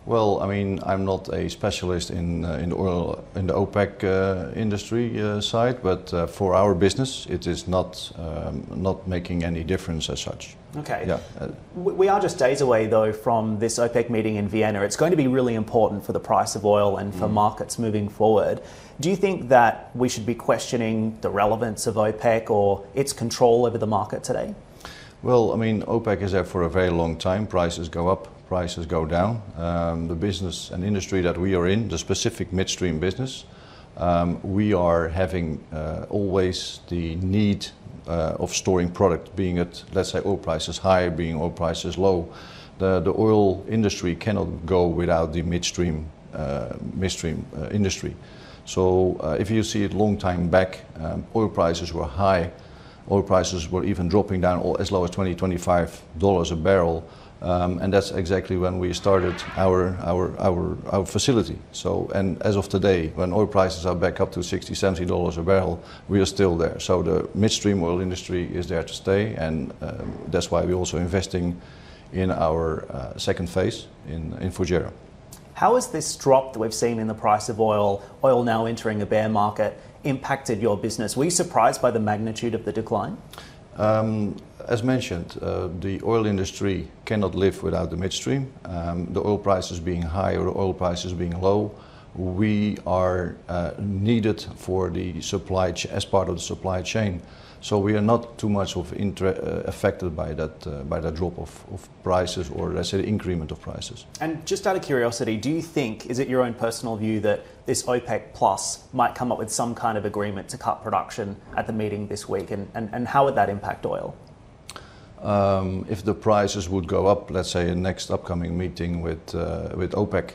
Well, I mean, I'm not a specialist in the oil in the OPEC industry side, but for our business, it is not making any difference as such. Okay. Yeah. We are just days away, though, from this OPEC meeting in Vienna. It's going to be really important for the price of oil and for markets moving forward. Do you think that we should be questioning the relevance of OPEC or its control over the market today? Well, I mean, OPEC is there for a very long time. Prices go up, prices go down. The business and industry that we are in, the specific midstream business, we are having always the need of storing product, being it, let's say, oil prices high, being oil prices low. The oil industry cannot go without the midstream industry. So if you see it long time back, oil prices were high. Oil prices were even dropping down as low as $20–25 a barrel, and that's exactly when we started our facility. So, and as of today, when oil prices are back up to $60–70 a barrel, we are still there. So the midstream oil industry is there to stay, and that's why we're also investing in our second phase in Fujairah. How has this drop that we've seen in the price of oil now entering a bear market, impacted your business? Were you surprised by the magnitude of the decline? As mentioned, the oil industry cannot live without the midstream. The oil prices being high or the oil prices being low, we are needed for the supply as part of the supply chain. So we are not too much affected by that drop of prices, or let's say the increment of prices. And just out of curiosity, do you think, is it your own personal view that this OPEC Plus might come up with some kind of agreement to cut production at the meeting this week, and how would that impact oil? If the prices would go up, let's say in next upcoming meeting with OPEC,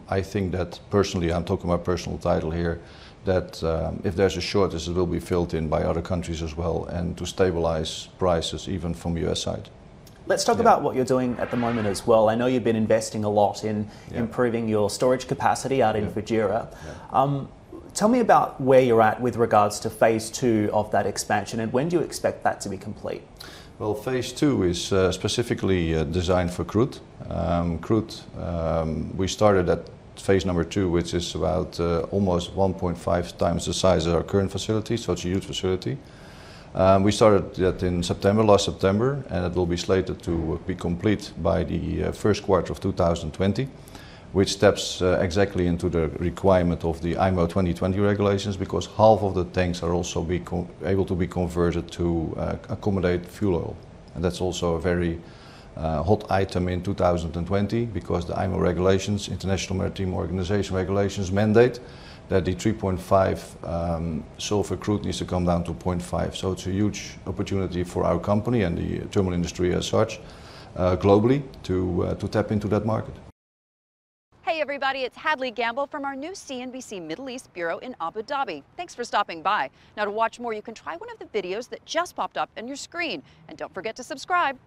I think that personally, I'm talking about personal title here, that if there's a shortage, it will be filled in by other countries as well, and to stabilize prices even from US side. Let's talk about what you're doing at the moment as well. I know you've been investing a lot in improving your storage capacity out in Fujairah. Tell me about where you're at with regards to phase 2 of that expansion, and when do you expect that to be complete? Well, phase 2 is specifically designed for crude. We started at phase number 2, which is about almost 1.5 times the size of our current facility, so it's a huge facility. We started that in last September, and it will be slated to be complete by the first quarter of 2020, which steps exactly into the requirement of the IMO 2020 regulations, because half of the tanks are also able to be converted to accommodate fuel oil. And that's also a very hot item in 2020, because the IMO regulations, International Maritime Organization regulations, mandate that the 3.5 sulfur crude needs to come down to 0.5. So it's a huge opportunity for our company and the terminal industry as such, globally, to tap into that market. Hey everybody, it's Hadley Gamble from our new CNBC Middle East Bureau in Abu Dhabi. Thanks for stopping by. Now, to watch more, you can try one of the videos that just popped up on your screen. And don't forget to subscribe.